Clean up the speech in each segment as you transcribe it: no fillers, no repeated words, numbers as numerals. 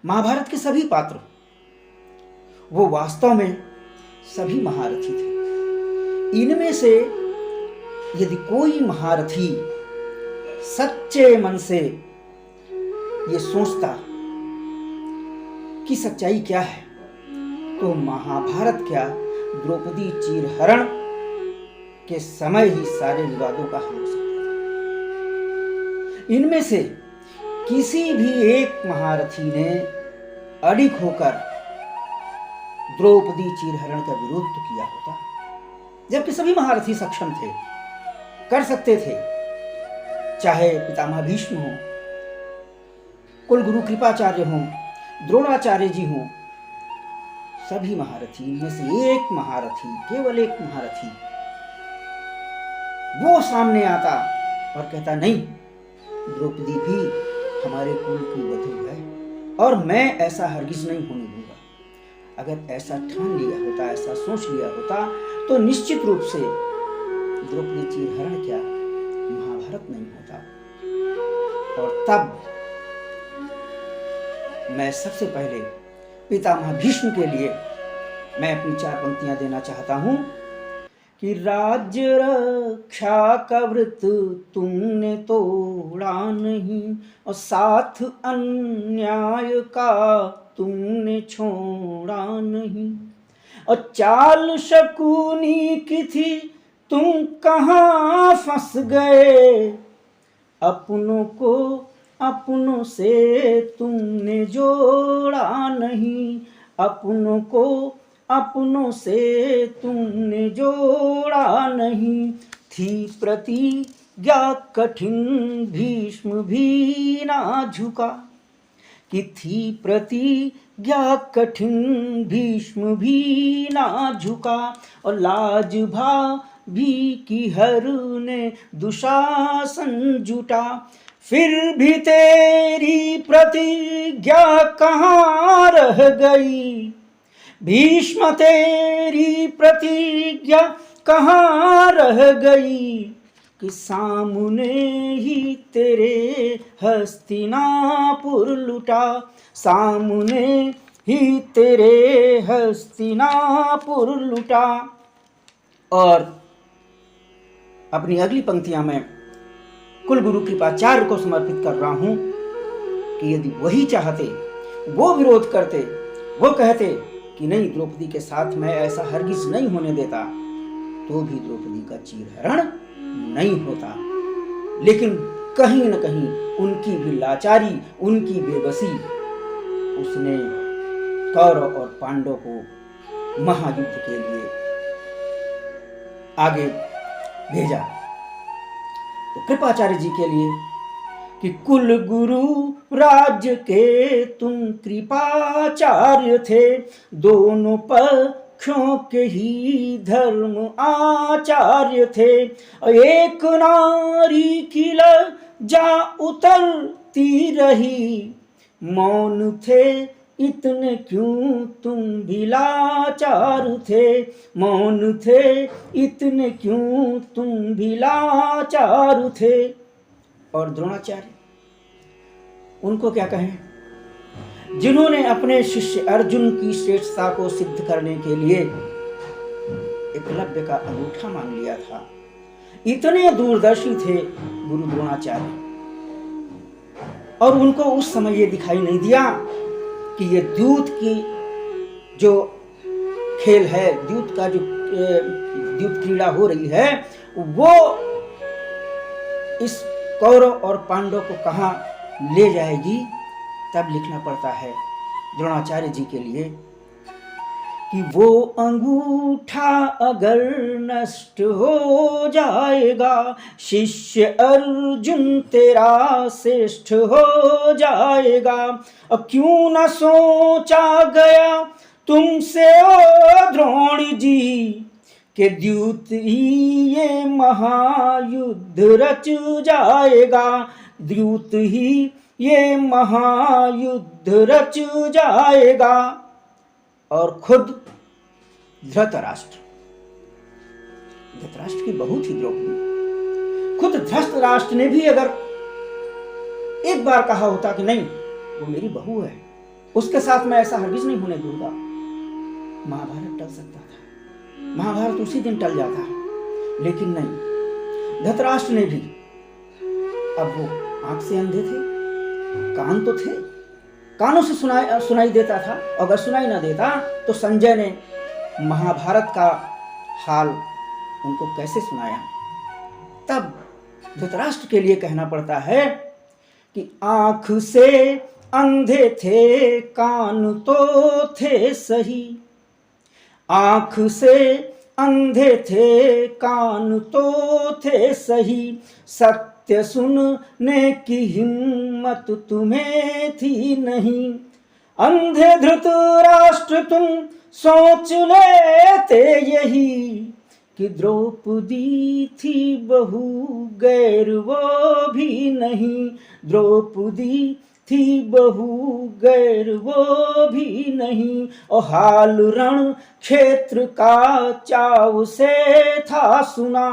महाभारत के सभी पात्र वो वास्तव में सभी महारथी थे। इनमें से यदि कोई महारथी सच्चे मन से ये सोचता कि सच्चाई क्या है, तो महाभारत क्या द्रौपदी चीरहरण के समय ही सारे विवादों का हल हो सकता था। इनमें से किसी भी एक महारथी ने अडिग होकर द्रौपदी चीरहरण का विरोध तो किया होता, जबकि सभी महारथी सक्षम थे, कर सकते थे। चाहे पितामह भीष्म हो, कुलगुरु कृपाचार्य हो, द्रोणाचार्य जी हो, सभी महारथी, इनमें से एक महारथी, केवल एक महारथी वो सामने आता और कहता नहीं, द्रौपदी भी हमारे कुल की वधू है और मैं ऐसा हरगिज नहीं होने दूंगा। अगर ऐसा ठान लिया होता, ऐसा सोच लिया होता, तो निश्चित रूप से द्रौपदी चीरहरण क्या महाभारत नहीं होता। और तब मैं सबसे पहले पितामह भीष्म के लिए मैं अपनी 4 पंक्तियां देना चाहता हूं कि राज्य रक्षा का व्रत तुमने तोड़ा नहीं और साथ अन्याय का तुमने छोड़ा नहीं, और चाल शकुनी की थी तुम कहाँ फंस गए, अपनों को अपनों से तुमने जोड़ा नहीं, अपनों को अपनों से तुमने जोड़ा नहीं। थी प्रतिज्ञा कठिन भीष्म भी ना झुका, कि थी प्रतिज्ञा कठिन भीष्म भी ना झुका, और लाज भी की हर ने दुशासन जुटा, फिर भी तेरी प्रतिज्ञा कहाँ रह गई, भीष्म तेरी प्रतिज्ञा कहाँ रह गई, कि सामने ही तेरे हस्तिनापुर लुटा, सामने ही तेरे हस्तिनापुर लुटा। और अपनी अगली पंक्तियां मैं कुलगुरु कृपाचार्य को समर्पित कर रहा हूं कि यदि वही चाहते, वो विरोध करते, वो कहते कि नहीं, द्रौपदी के साथ मैं ऐसा हरगिज नहीं होने देता, तो भी द्रौपदी का चीरहरण नहीं होता। लेकिन कहीं न कहीं उनकी भी लाचारी, उनकी बेबसी, उसने कौरव और पांडव को महायुद्ध के लिए आगे भेजा। तो कृपाचार्य जी के लिए कि कुल गुरु राज्य के तुम कृपाचार्य थे, दोनों पक्षों के ही धर्म आचार्य थे, एक नारी की लज्जा उतरती रही, मौन थे इतने क्यों तुम भी लाचार थे, मौन थे इतने क्यों तुम भी लाचार थे। और द्रोणाचार्य, उनको क्या कहें, जिन्होंने अपने शिष्य अर्जुन की श्रेष्ठता को सिद्ध करने के लिए एकलव्य का अंगूठा मांग लिया था, इतने दूरदर्शी थे गुरु द्रोणाचार्य। और उनको उस समय ये दिखाई नहीं दिया कि ये द्यूत की जो खेल है, द्यूत का जो द्यूत क्रीड़ा हो रही है, वो इस कौरव और पांडव को कहाँ ले जाएगी। तब लिखना पड़ता है द्रोणाचार्य जी के लिए कि वो अंगूठा अगर नष्ट हो जाएगा, शिष्य अर्जुन तेरा श्रेष्ठ हो जाएगा। अब क्यों न सोचा गया तुमसे ओ द्रोण जी, के द्यूत ही ये महायुद्ध रच जाएगा, द्यूत ही ये महायुद्ध रच जाएगा। और खुद धृतराष्ट्र की बहू थी द्रौपदी, खुद धृतराष्ट्र ने भी अगर एक बार कहा होता कि नहीं, वो मेरी बहू है, उसके साथ मैं ऐसा हरगिज नहीं होने दूंगा। महाभारत टल सकता था, महाभारत उसी दिन टल जाता, लेकिन नहीं, धृतराष्ट्र ने भी, अब वो आंख से अंधे थे, कान तो थे, कानों से सुनाई देता था। अगर सुनाई ना देता तो संजय ने महाभारत का हाल उनको कैसे सुनाया। तब धृतराष्ट्र के लिए कहना पड़ता है कि आंख से अंधे थे, कान तो थे सही, आंख से अंधे थे, कान तो थे सही, सत्य सुनने की हिम्मत तुम्हें थी नहीं। अंधे धृतराष्ट्र तुम सोच लेते यही, कि द्रौपदी थी बहू गैर वो भी नहीं, द्रौपदी थी बहू गैर वो भी नहीं। और हाल रण क्षेत्र का चाव से था सुना,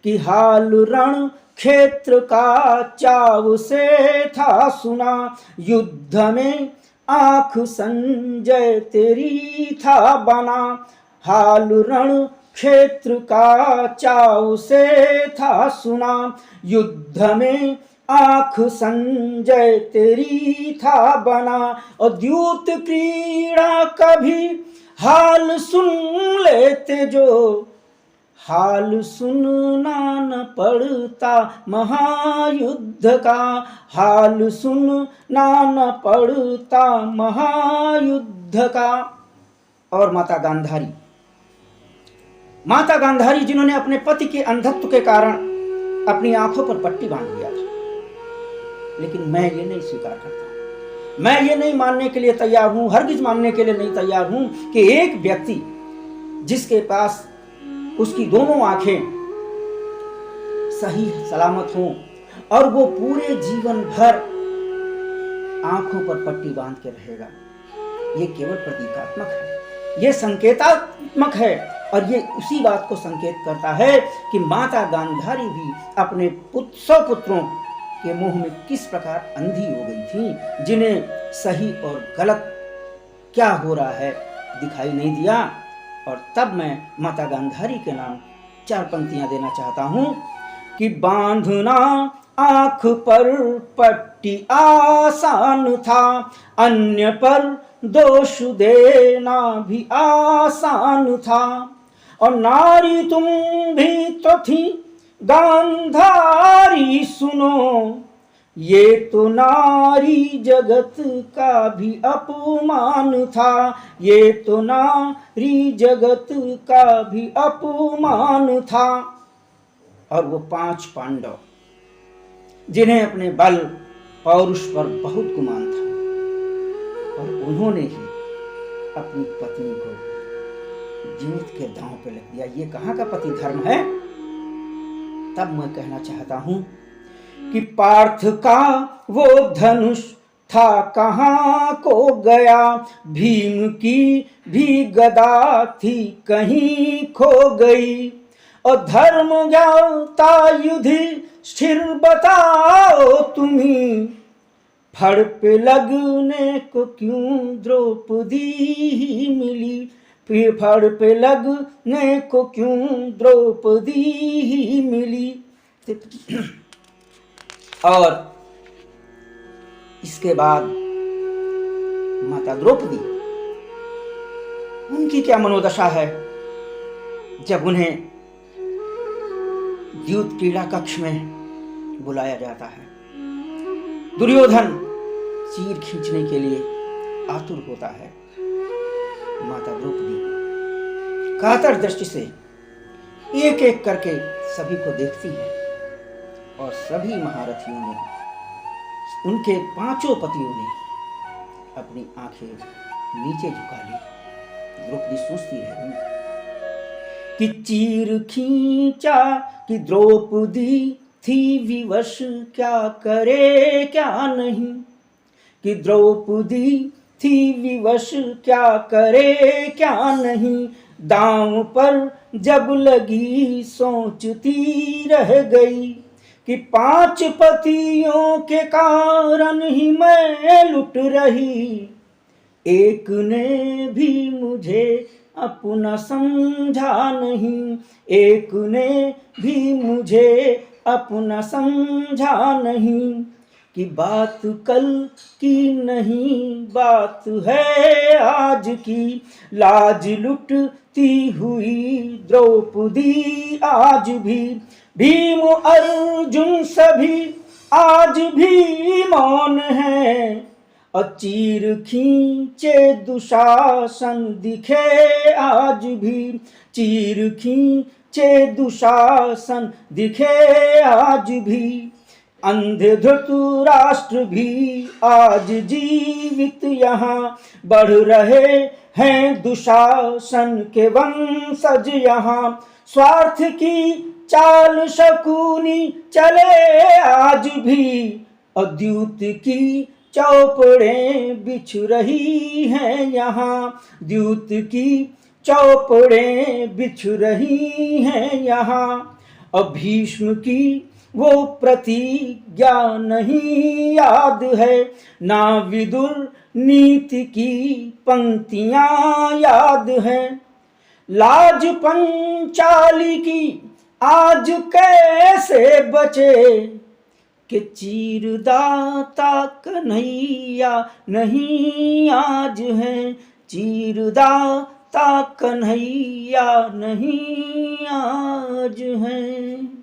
कि हाल रण क्षेत्र का चाव से था सुना, युद्ध में आंख संजय तेरी था बना, हाल रण क्षेत्र का चाव से था सुना, युद्ध में आंख संजय तेरी था बना। और द्यूत क्रीड़ा का भी हाल सुन लेते जो, हाल सुनना न पड़ता महायुद्ध का, हाल सुनना न पड़ता महायुद्ध का। और माता गांधारी जिन्होंने अपने पति के अंधत्व के कारण अपनी आंखों पर पट्टी बांध लिया था, लेकिन मैं ये नहीं स्वीकार करता, मैं ये नहीं मानने के लिए तैयार हूं, हरगिज मानने के लिए नहीं तैयार हूं कि एक व्यक्ति जिसके पास उसकी दोनों आंखें सही सलामत हों और वो पूरे जीवन भर आंखों पर पट्टी बांध के रहेगा, ये केवल प्रतीकात्मक है, ये संकेतात्मक है। और ये उसी बात को संकेत करता है कि माता गांधारी भी अपने 100 पुत्रों के मुंह में किस प्रकार अंधी हो गई थी, जिन्हें सही और गलत क्या हो रहा है दिखाई नहीं दिया। और तब मैं माता गांधारी के नाम 4 पंक्तियां देना चाहता हूं कि बांधना आंख पर पट्टी आसान था, अन्य पर दोष देना भी आसान था। और नारी तुम भी तो थी गांधारी सुनो, ये तो नारी जगत का भी अपमान था, ये तो नारी जगत का भी अपमान था। और वो 5 पांडव जिन्हें अपने बल पौरुष पर बहुत गुमान था, और उन्होंने ही अपनी पत्नी को जीवित के दांव पे लग दिया, ये कहाँ का पति धर्म है। तब मैं कहना चाहता हूं कि पार्थ का वो धनुष था कहाँ को गया, भीम की भी गदा थी कहीं खो गई। और धर्म ज्ञाता युधिष्ठिर बताओ तुम्ही, फड़ पे लगने को क्यों द्रौपदी ही मिली, फिर फड़ पे लगने को क्यों द्रौपदी ही मिली। और इसके बाद माता द्रौपदी, उनकी क्या मनोदशा है जब उन्हें द्यूत क्रीड़ा कक्ष में बुलाया जाता है। दुर्योधन चीर खींचने के लिए आतुर होता है, माता द्रौपदी कातर दृष्टि से एक एक करके सभी को देखती है, और सभी महारथियों ने, उनके 5 पतियों ने अपनी आंखें नीचे झुका ली। द्रौपदी सोचती है कि चीर खींचा कि द्रौपदी थी विवश, क्या करे क्या नहीं, कि द्रौपदी थी विवश क्या करे क्या नहीं। दांव पर जब लगी सोचती रह गई, कि 5 पतियों के कारण ही मैं लुट रही, एक ने भी मुझे अपना समझा नहीं, एक ने भी मुझे अपना समझा नहीं, कि बात कल की नहीं बात है आज की, लाज लुटती हुई द्रौपदी आज भी, भीम अर्जुन सभी आज भी मौन है, और चीर खींचे दुशासन दिखे आज भी, चीर खींचे दुशासन दिखे आज भी, अंधे धृतराष्ट्र भी आज जीवित यहाँ, बढ़ रहे हैं दुशासन के वंशज यहाँ, स्वार्थ की चाल शकुनी चले आज भी, अद्युत की चौपड़ें बिछ रही हैं यहाँ, द्यूत की चौपड़ें बिछ रही हैं यहाँ, अब भीष्म की वो प्रतिज्ञा नहीं याद है, ना विदुर नीति की पंक्तियां याद है, लाज पंचाली की आज कैसे बचे, कि चीरदाता कन्हैया नहीं आज है, चीरदाता कन्हैया नहीं आज है।